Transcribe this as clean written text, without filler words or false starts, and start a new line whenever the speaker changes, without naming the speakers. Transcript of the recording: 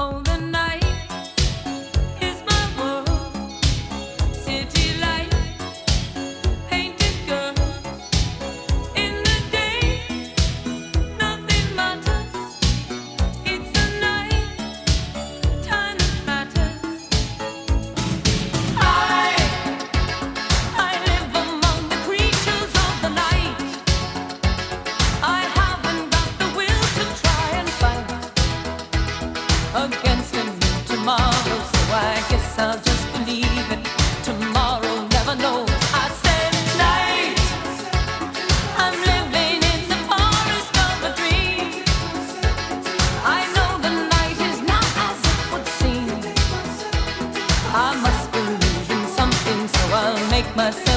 Oh, the night is my world. City light, painted girls. In the day, nothing matters. It's the night time that matters. I live among the creatures of the night. I haven't got the will to try and fight against a new tomorrow, so I guess I'll just believe it. Tomorrow never knows. I said night. I'm living in the forest of a dream. I know the night is not as it would seem. I must believe in something, so I'll make myself